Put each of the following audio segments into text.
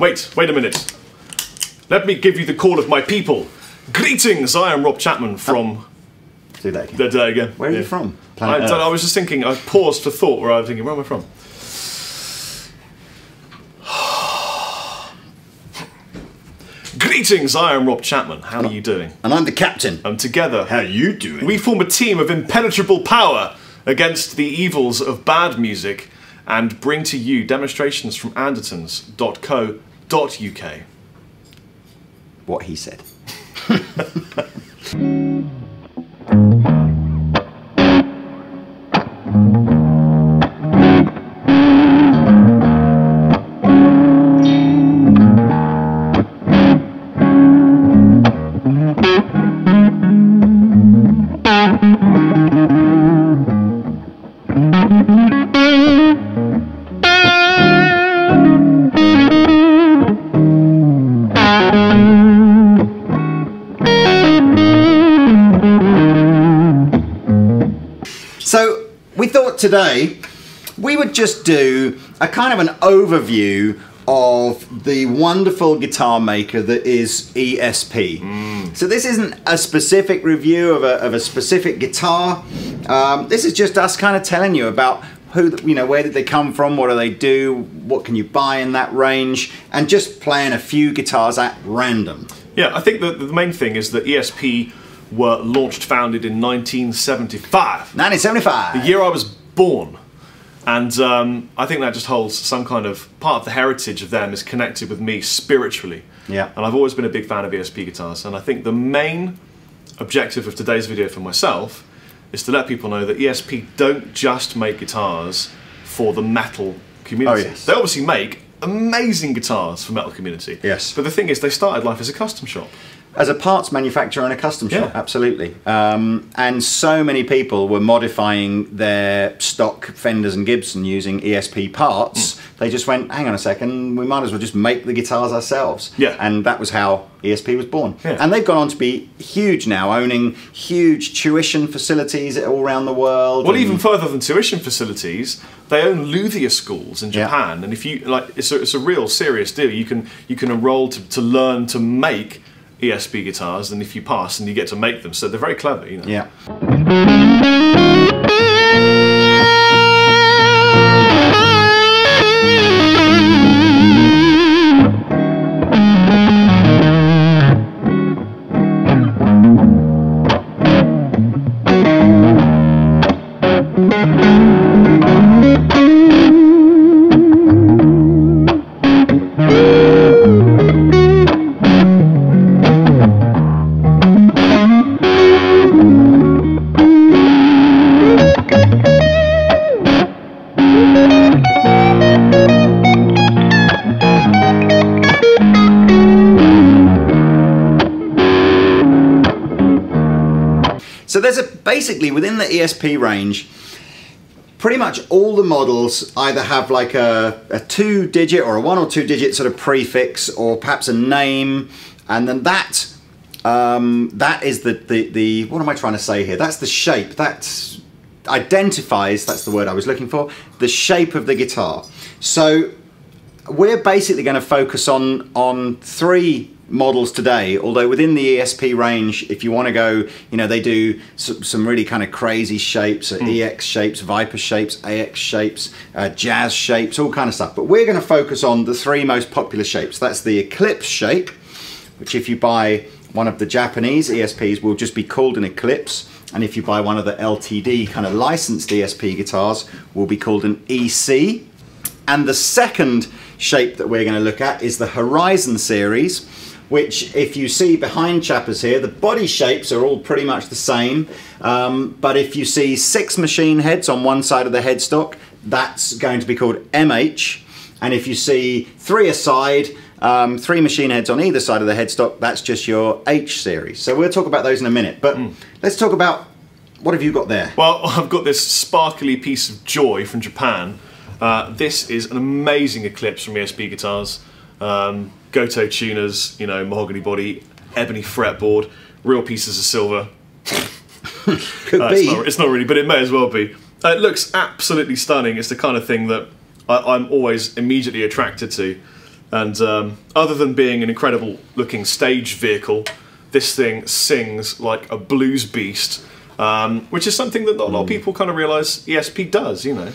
Wait a minute. Let me give you the call of my people. Greetings, I am Rob Chapman from... Do that again. Do that again. Where are you from? I was just thinking, I paused for thought where I was thinking, where am I from? Greetings, I am Rob Chapman. How are you doing? And I'm the captain. And together, how are you doing? We form a team of impenetrable power against the evils of bad music and bring to you demonstrations from Andertons.co.uk. What he said. So we thought today we would just do a kind of an overview of the wonderful guitar maker that is ESP. So this isn't a specific review of a specific guitar. This is just us kind of telling you about who, you know, where did they come from, what do they do, what can you buy in that range, and just playing a few guitars at random. Yeah, I think that the main thing is that ESP were founded in 1975. 1975! The year I was born. And I think that just holds some kind of part of the heritage of them is connected with me spiritually. Yeah. And I've always been a big fan of ESP guitars. And I think the main objective of today's video for myself is to let people know that ESP don't just make guitars for the metal community. Oh, yes. They obviously make amazing guitars for metal community. Yes. But the thing is, they started life as a custom shop. As a parts manufacturer and a custom shop, absolutely. And so many people were modifying their stock Fenders and Gibson using ESP parts. They just went, hang on a second, we might as well just make the guitars ourselves. Yeah. And that was how ESP was born. Yeah. And they've gone on to be huge now, owning huge tuition facilities all around the world. Well, even further than tuition facilities, they own luthier schools in Japan. And if you like, it's a real serious deal. You can enroll to learn to make ESP guitars, and if you pass, and you get to make them, so they're very clever, you know. Yeah. So there's basically within the ESP range, pretty much all the models either have like a 2-digit or a 1 or 2-digit sort of prefix, or perhaps a name, and then that is the what am I trying to say here? That's the shape that identifies, that's the word I was looking for, the shape of the guitar. So we're basically going to focus on 3 models today, although within the ESP range, if you want to go, you know, they do some really kind of crazy shapes, EX shapes, Viper shapes, AX shapes, jazz shapes, all kind of stuff. But we're going to focus on the 3 most popular shapes. That's the Eclipse shape, which if you buy one of the Japanese ESPs will just be called an Eclipse, and if you buy one of the LTD kind of licensed ESP guitars will be called an EC. And the second shape that we're going to look at is the Horizon series, which if you see behind Chappers here, the body shapes are all pretty much the same, but if you see 6 machine heads on one side of the headstock, that's going to be called MH, and if you see 3 aside, 3 machine heads on either side of the headstock, that's just your H series. So we'll talk about those in a minute, but let's talk about, what have you got there? Well, I've got this sparkly piece of joy from Japan. This is an amazing Eclipse from ESP guitars. Goto tuners, you know, mahogany body, ebony fretboard, real pieces of silver. Could be. It's not really, but it may as well be. It looks absolutely stunning. It's the kind of thing that I'm always immediately attracted to. And other than being an incredible looking stage vehicle, this thing sings like a blues beast, which is something that not a lot of people kind of realise ESP does, you know.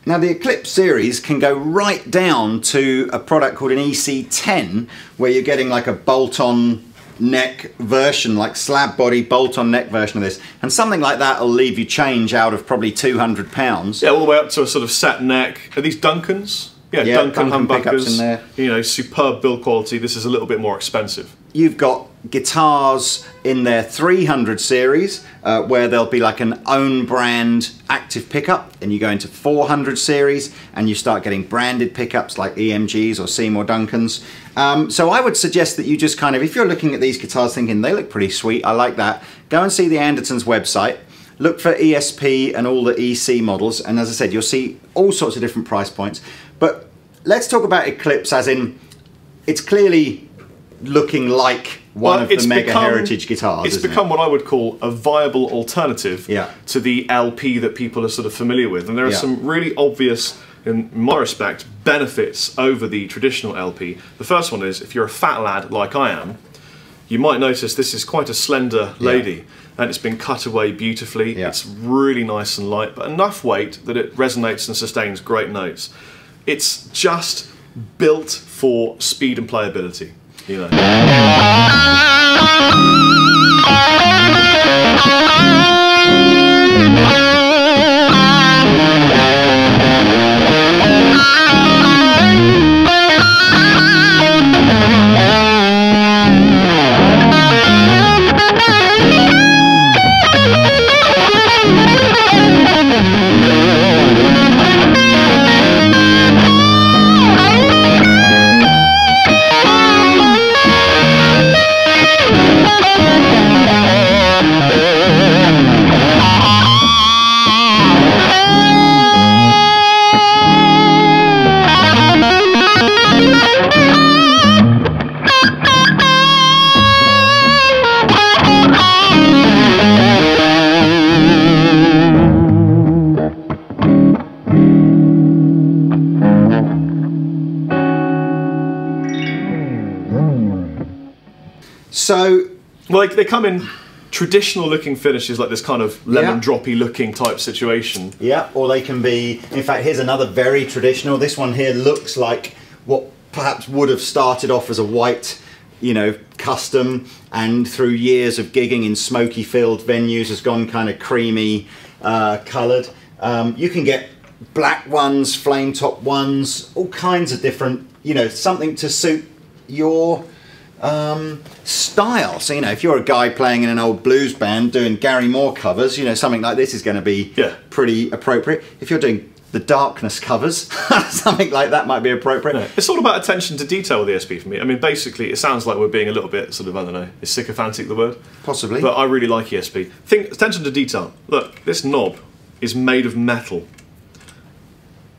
Now the Eclipse series can go right down to a product called an EC10, where you're getting like a bolt-on neck version, like slab body bolt-on neck version of this, and something like that will leave you change out of probably £200. Yeah, all the way up to a sort of set neck. Are these Duncans? Yeah, Duncan humbuckers in there. You know, superb build quality. This is a little bit more expensive. You've got guitars in their 300 series where there'll be like an own brand active pickup, and you go into 400 series and you start getting branded pickups like EMGs or Seymour Duncans. So I would suggest that you just kind of, if you're looking at these guitars thinking they look pretty sweet, I like that, go and see the Andertons website, look for ESP and all the EC models, and as I said, you'll see all sorts of different price points. But let's talk about Eclipse as in, it's clearly looking like one of the mega heritage guitars. It's become what I would call a viable alternative Yeah. to the LP that people are sort of familiar with. And there are some really obvious, in my respect, benefits over the traditional LP. The first one is, if you're a fat lad like I am, you might notice this is quite a slender lady, and it's been cut away beautifully. It's really nice and light, but enough weight that it resonates and sustains great notes. It's just built for speed and playability, you know. So, well, they come in traditional looking finishes, like this kind of lemon droppy looking type situation. Yeah, or they can be, in fact, here's another very traditional. This one here looks like what perhaps would have started off as a white, you know, custom, and through years of gigging in smoky filled venues has gone kind of creamy coloured. You can get black ones, flame top ones, all kinds of different, you know, something to suit your style. So, you know, if you're a guy playing in an old blues band doing Gary Moore covers, you know, something like this is going to be pretty appropriate. If you're doing the Darkness covers, something like that might be appropriate. No, it's all about attention to detail with ESP for me. I mean, basically, it sounds like we're being a little bit sort of, I don't know, is sycophantic the word? Possibly. But I really like ESP. Think, attention to detail. Look, this knob is made of metal.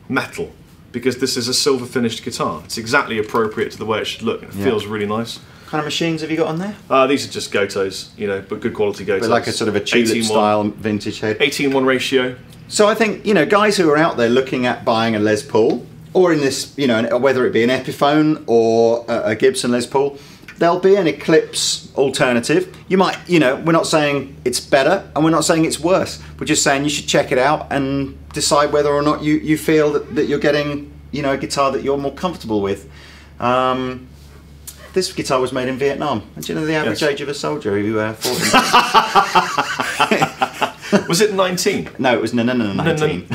Metal. Because this is a silver finished guitar. It's exactly appropriate to the way it should look. It feels really nice. What kind of machines have you got on there? These are just Gotos, you know, but good quality Gotos. But like a sort of a tulip style vintage head. 18:1 ratio. So I think, you know, guys who are out there looking at buying a Les Paul, or in this, you know, whether it be an Epiphone or a Gibson Les Paul, there'll be an Eclipse alternative. You might, you know, we're not saying it's better and we're not saying it's worse. We're just saying you should check it out and decide whether or not you feel that you're getting, you know, a guitar that you're more comfortable with. This guitar was made in Vietnam. And do you know the average age of a soldier who fought in Was it 19? No, it was 19.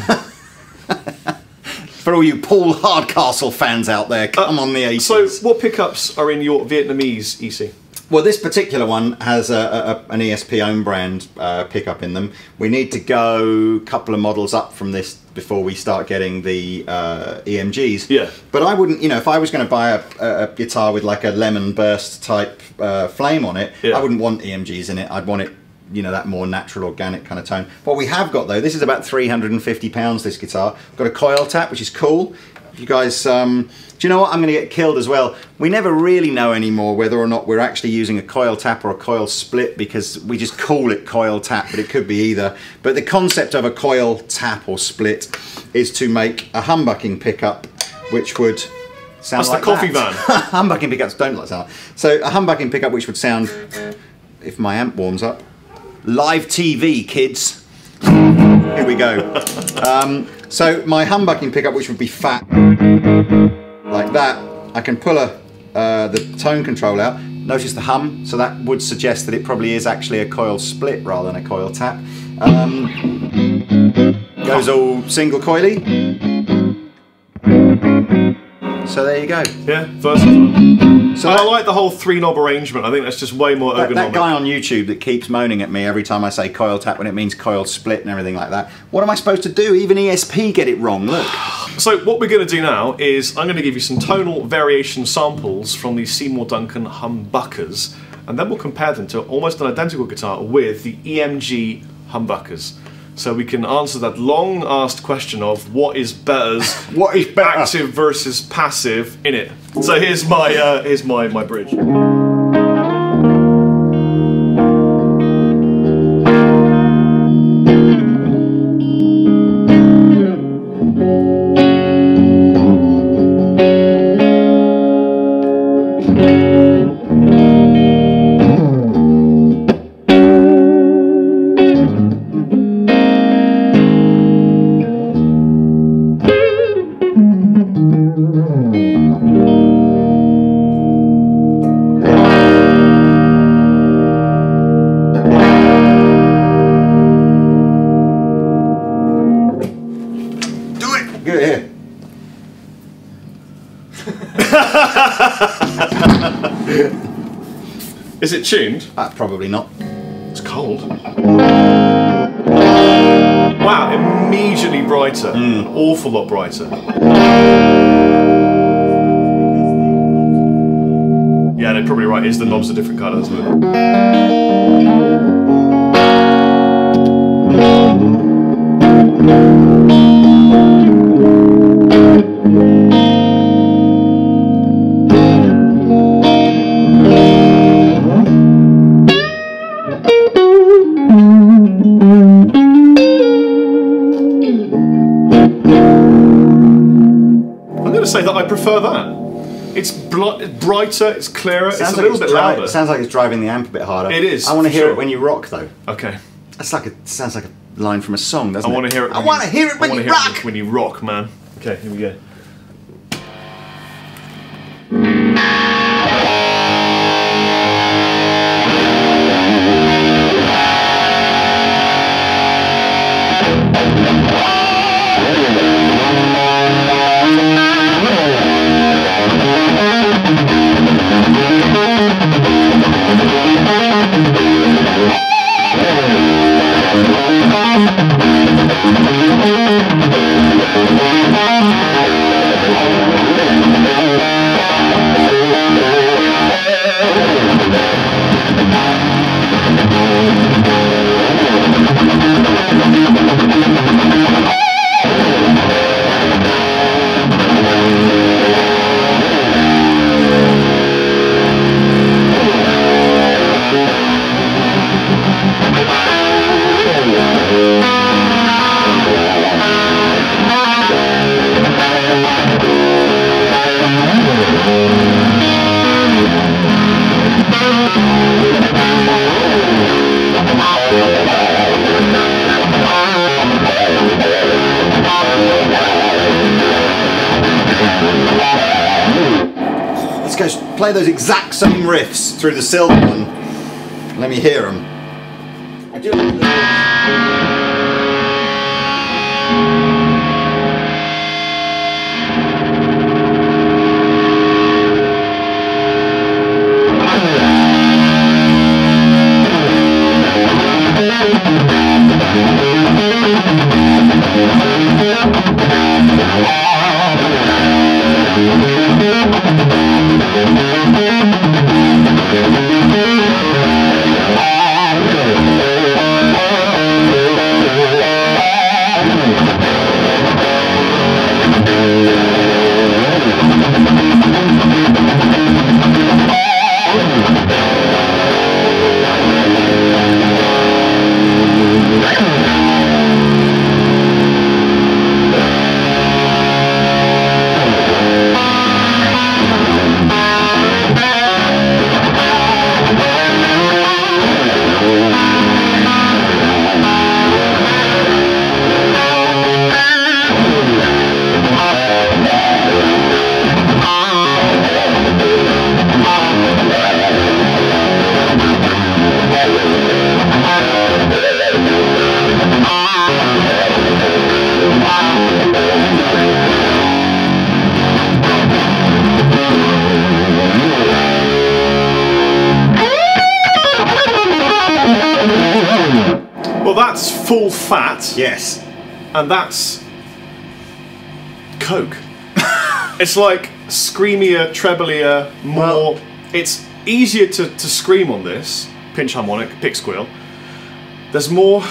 For all you Paul Hardcastle fans out there, come on the 80s. So what pickups are in your Vietnamese EC? Well, this particular one has an ESP own brand pickup in them. We need to go a couple of models up from this before we start getting the EMGs. Yeah. But I wouldn't, you know, if I was going to buy a guitar with like a lemon burst type flame on it, I wouldn't want EMGs in it. I'd want it, you know, that more natural, organic kind of tone. What we have got though, this is about £350, this guitar. Got a coil tap, which is cool. You guys, do you know what? I'm going to get killed as well. We never really know anymore whether or not we're actually using a coil tap or a coil split, because we just call it coil tap, but it could be either. But the concept of a coil tap or split is to make a humbucking pickup, which would sound That's like the coffee that. van. Humbucking pickups don't like sound. So a humbucking pickup which would sound, if my amp warms up, live TV, kids. Here we go. So my humbucking pickup, which would be fat, like that, I can pull the tone control out. Notice the hum, so that would suggest that it probably is actually a coil split rather than a coil tap. Goes all single coily. So there you go. Yeah, versatile. So I like the whole 3-knob arrangement. I think that's just way more ergonomic. That guy on YouTube that keeps moaning at me every time I say coil tap when it means coil split and everything like that. What am I supposed to do? Even ESP get it wrong, look. So what we're going to do now is I'm going to give you some tonal variation samples from the Seymour Duncan humbuckers, and then we'll compare them to almost an identical guitar with the EMG humbuckers. So we can answer that long-asked question of what is better, active versus passive in it. So here's my bridge. Is it tuned? Probably not. It's cold. Wow, immediately brighter. An awful lot brighter. Yeah, they're probably right. Is the knobs a different colour as well? Say that I prefer that. It's brighter, it's clearer, it's a little bit louder. It sounds like it's driving the amp a bit harder. It is. I want to hear it when you rock, though. Okay. That's like sounds like a line from a song, doesn't it? I want to hear it. I want to hear it when you rock. When you rock, man. Okay, here we go. go play those exact same riffs through the silver one. Let me hear them. I do like that's full fat. Yes. And that's Coke. It's like screamier, treblier, more. Well, it's easier to scream on this pinch harmonic, pick squeal. There's more.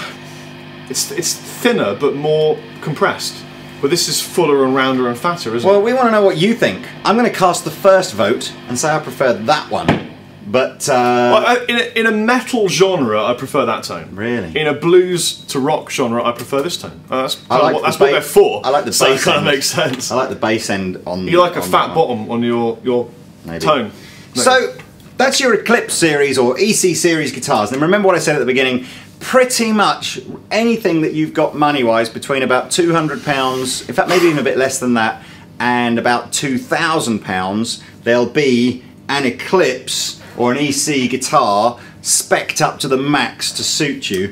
It's thinner but more compressed. But this is fuller and rounder and fatter, isn't it? Well, we want to know what you think. I'm going to cast the first vote and say I prefer that one. But well, in a metal genre, I prefer that tone. Really? In a blues to rock genre, I prefer this tone. That's what they're for. I like the bass so end. it kind of makes sense. I like the bass end on. You like a fat bottom on your tone. Maybe. So that's your Eclipse series or EC series guitars. And remember what I said at the beginning. Pretty much anything that you've got money-wise between about £200, in fact maybe even a bit less than that, and about £2,000, there'll be an Eclipse or an EC guitar spec'd up to the max to suit you.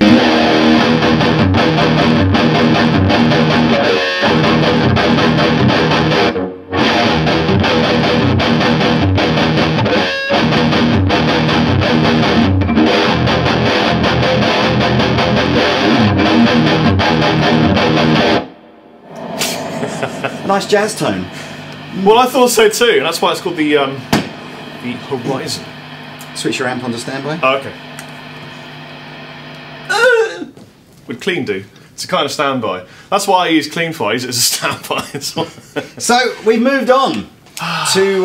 Nice jazz tone. Well, I thought so too, and that's why it's called the Horizon. Switch your amp onto standby. Oh, okay. Would clean do? It's a kind of standby. That's why I use clean for. I use it as a standby. So we've moved on to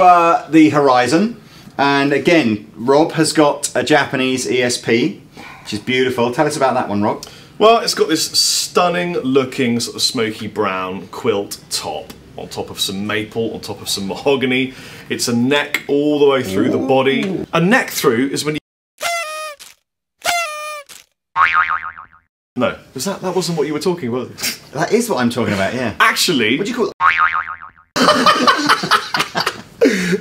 the Horizon, and again, Rob has got a Japanese ESP, which is beautiful. Tell us about that one, Rob. Well, it's got this stunning looking sort of smoky brown quilt top on top of some maple, on top of some mahogany. It's a neck all the way through the body. A neck through is when you... No, that wasn't what you were talking about. That is what I'm talking about, yeah. Actually... What do you call it?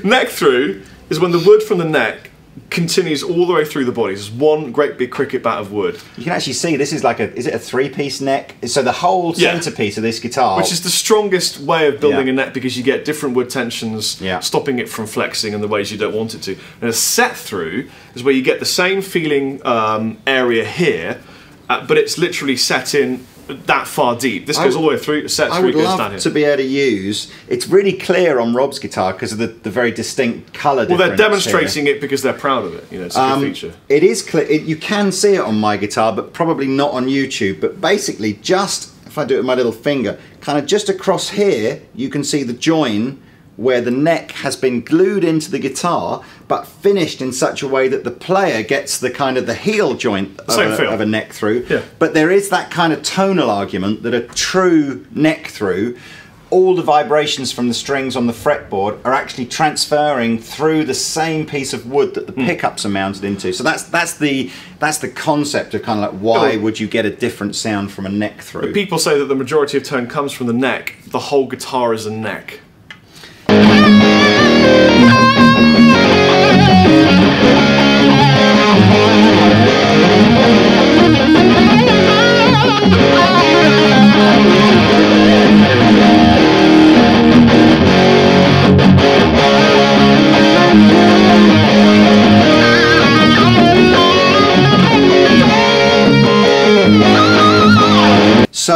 Neck through is when the wood from the neck continues all the way through the body. It's one great big cricket bat of wood. You can actually see this is like is it a three-piece neck? So the whole centerpiece of this guitar, which is the strongest way of building a neck because you get different wood tensions, stopping it from flexing in the ways you don't want it to. And a set through is where you get the same feeling area here, but it's literally set in that far deep. This goes all the way through, set through, goes down here. I would love to be able to use, it's really clear on Rob's guitar because of the very distinct colour difference. Well, they're demonstrating it because they're proud of it, you know, it's a good feature. It is clear, you can see it on my guitar, but probably not on YouTube, but basically just, if I do it with my little finger, kind of just across here, you can see the join where the neck has been glued into the guitar but finished in such a way that the player gets the kind of the heel joint of a neck through. But there is that kind of tonal argument that a true neck through, all the vibrations from the strings on the fretboard are actually transferring through the same piece of wood that the pickups are mounted into. So that's the concept of kind of like why would you get a different sound from a neck through. But people say that the majority of tone comes from the neck. The whole guitar is a neck.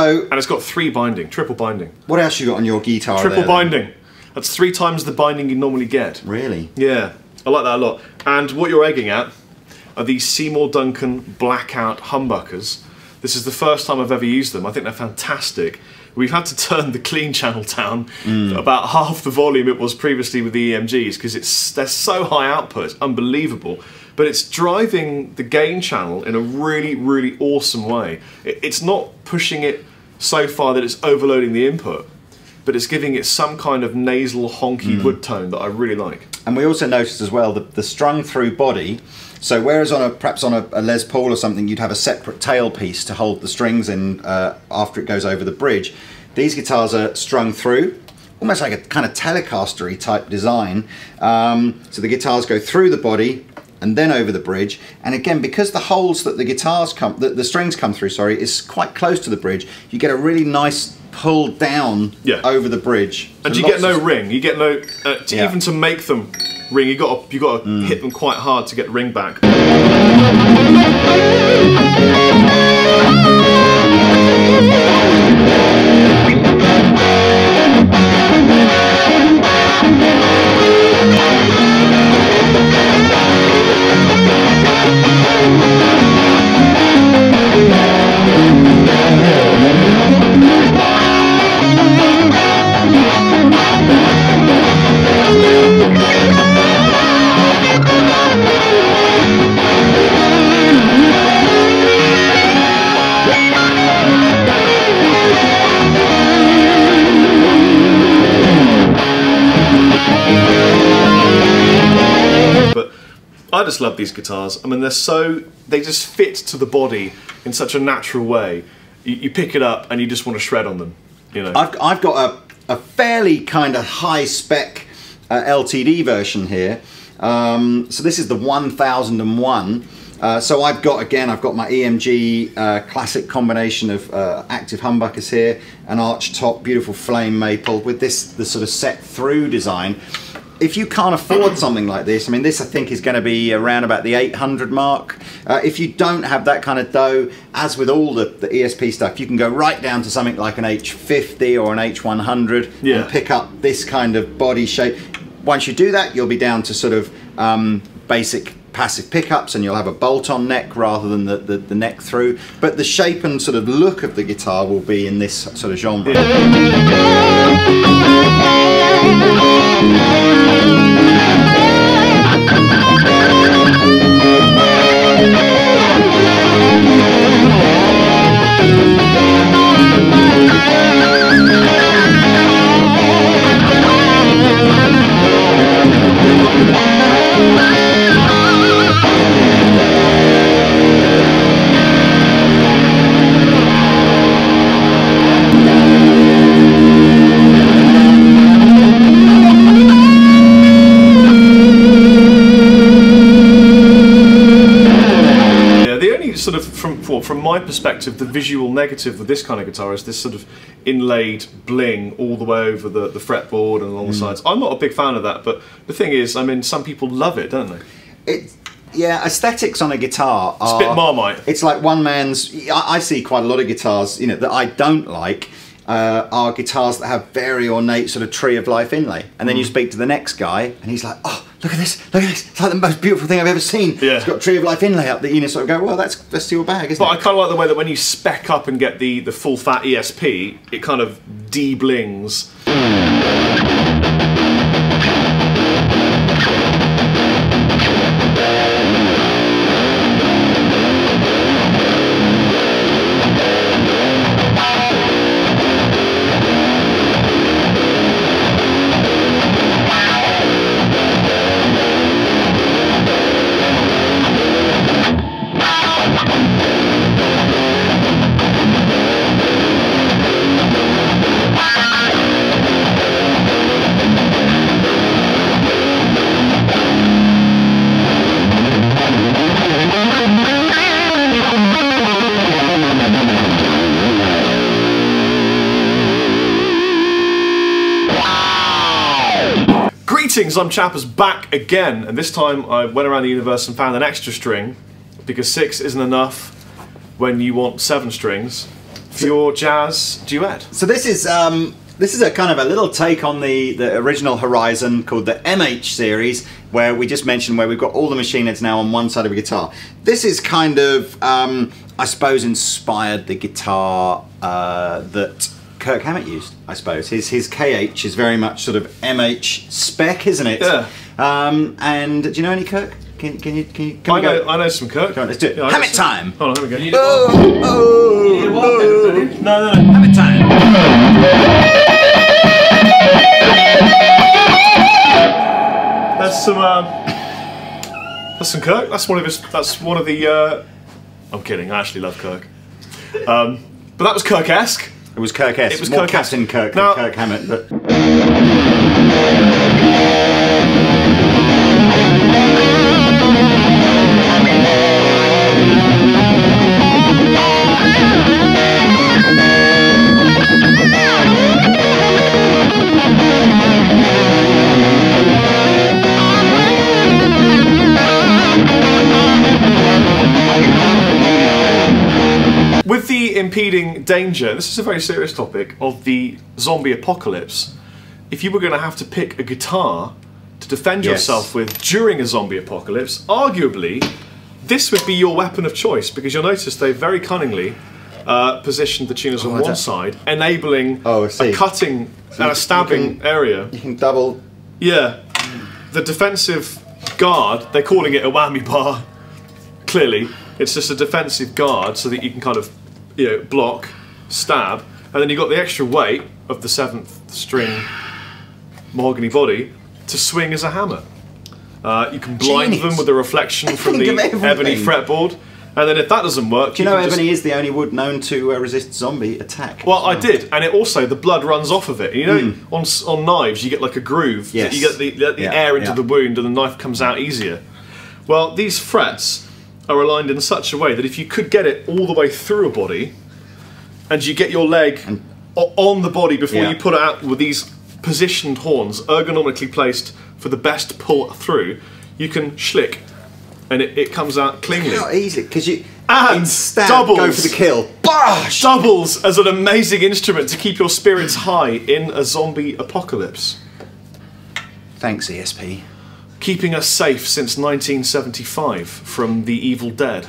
So, and it's got 3 binding, triple binding. What else you got on your guitar? Triple there, binding. That's 3 times the binding you normally get. Really? Yeah, I like that a lot. And what you're egging at are these Seymour Duncan Blackout humbuckers. This is the first time I've ever used them. I think they're fantastic. We've had to turn the clean channel down about half the volume it was previously with the EMGs because they're so high output, it's unbelievable. But it's driving the gain channel in a really, really awesome way. It's not pushing it so far that it's overloading the input, but it's giving it some kind of nasal, honky wood tone that I really like. And we also noticed as well the strung through body. So whereas perhaps on a Les Paul or something, you'd have a separate tailpiece to hold the strings in after it goes over the bridge, these guitars are strung through, almost like a kind of Telecaster-y type design. So the guitars go through the body and then over the bridge. And again, because the holes that the strings come through, sorry, is quite close to the bridge, you get a really nice pull down over the bridge. And you get no ring. You get no even to make them ring. You got to hit them quite hard to get the ring back. I just love these guitars. I mean, they just fit to the body in such a natural way. You pick it up and you just want to shred on them. You know. I've got a fairly kind of high spec LTD version here. So this is the 1001. So I've got my EMG classic combination of active humbuckers here, an arch top, beautiful flame maple with the sort of set through design. If you can't afford something like this, I mean, this I think is going to be around about the 800 mark. If you don't have that kind of dough, as with all the ESP stuff, you can go right down to something like an H50 or an H100 and pick up this kind of body shape. Once you do that, you'll be down to sort of basic passive pickups, and you'll have a bolt-on neck rather than the neck through. But the shape and sort of look of the guitar will be in this sort of genre. Sort of from my perspective, the visual negative with this kind of guitar is this sort of inlaid bling all the way over the fretboard and along the sides. I'm not a big fan of that, but the thing is, I mean, some people love it, don't they? Yeah, aesthetics on a guitar are... It's a bit Marmite. It's like one man's... I see quite a lot of guitars, you know, that I don't like, are guitars that have very ornate sort of tree of life inlay. And then you speak to the next guy and he's like, oh, look at this, it's like the most beautiful thing I've ever seen. Yeah. It's got tree of life inlay up that you sort of go, well, that's your bag, isn't it? But I kind of like the way that when you spec up and get the full fat ESP, it kind of de-blings. Greetings, I'm Chappers back again, and this time I went around the universe and found an extra string, because 6 isn't enough when you want 7 strings. for your jazz duet. So this is a kind of a little take on the original Horizon called the MH series, where we just mentioned where we've got all the machine heads now on one side of a guitar. This is kind of, I suppose, inspired the guitar that Kirk Hammett used, I suppose. His KH is very much sort of MH spec, isn't it? Yeah. And do you know any Kirk? Can you I know some Kirk. Come on, let's do it. Yeah, Hammett time! Hold on, here we go. No. Hammett time! That's some Kirk. That's one of his. That's one of the. I'm kidding. I actually love Kirk. But that was Kirk-esque. It was Kirk-esque. It was more Kirk-esque. Captain Kirk Now, than Kirk Hammett, but. with the impeding danger, this is a very serious topic, of the zombie apocalypse, if you were going to have to pick a guitar to defend yourself with during a zombie apocalypse, arguably this would be your weapon of choice, because you'll notice they very cunningly positioned the tuners on one side, enabling a cutting and a stabbing area. You can double. Yeah. The defensive guard, they're calling it a whammy bar, clearly. It's just a defensive guard so that you can kind of, you know, block, stab, and then you've got the extra weight of the 7th string mahogany body to swing as a hammer. You can blind them with a reflection from the ebony fretboard, and then if that doesn't work, do you know ebony is the only wood known to resist zombie attack? Well, I did, and it also the blood runs off of it. You know, on knives you get like a groove. Yes. You get the air into the wound, and the knife comes out easier. Well, these frets are aligned in such a way that if you could get it all the way through a body, and you get your leg on the body before you put it out with these positioned horns, ergonomically placed for the best pull through, you can schlick, and it comes out cleanly. How easy, because you doubles, go for the kill. Bosh! Doubles as an amazing instrument to keep your spirits high in a zombie apocalypse. Thanks, ESP. Keeping us safe since 1975 from the Evil Dead.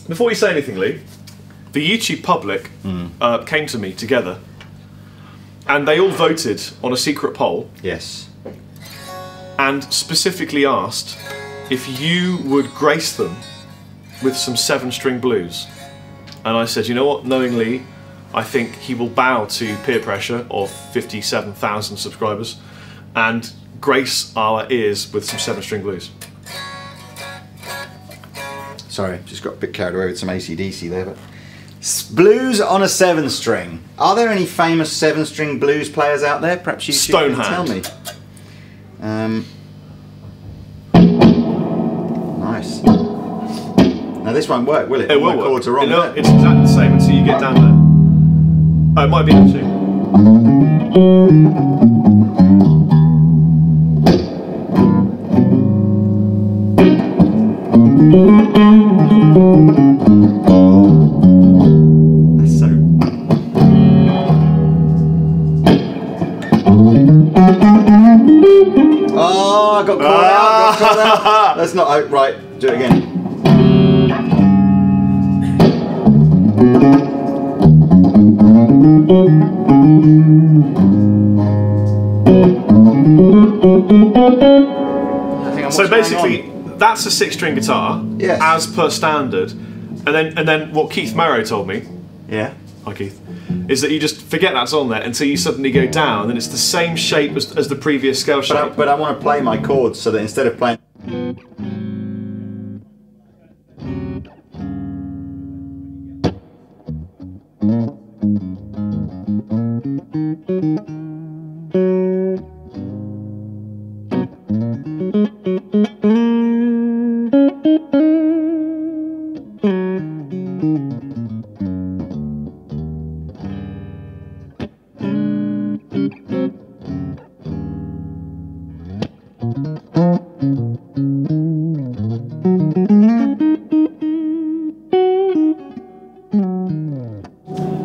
Before you say anything, Lee, the YouTube public came to me together, and they all voted on a secret poll. Yes. And specifically asked if you would grace them with some 7-string blues. And I said, you know what, knowing Lee, I think he will bow to peer pressure of 57,000 subscribers and grace our ears with some 7-string blues. Sorry, just got a bit carried away with some AC/DC there, but blues on a 7-string. Are there any famous 7-string blues players out there? Perhaps you can tell me. Nice. Now this won't work, will it? It will work. Chords are wrong. It's exactly the same until you get down there. Oh, it might be actually. That's so. Oh, I got caught out. That's not out. Right, do it again. So basically, that's a 6-string guitar, as per standard, and then what Keith Marrow told me, hi Keith, is that you just forget that's on there until you suddenly go down, and it's the same shape as the previous scale shape. But I want to play my chords so that instead of playing.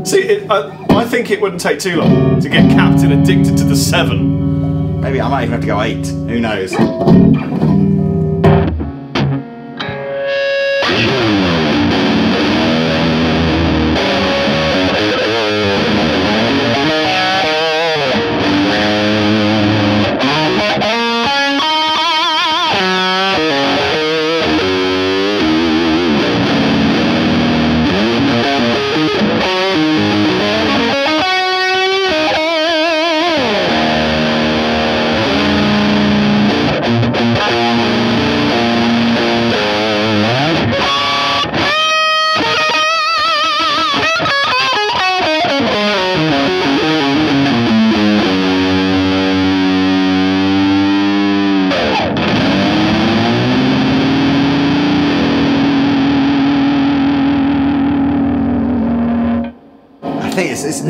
See, I think it wouldn't take too long to get Captain addicted to the 7. Maybe I might even have to go 8. Who knows?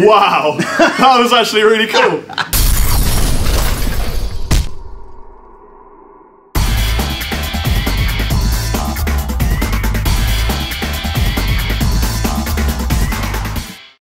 Wow, that was actually really cool.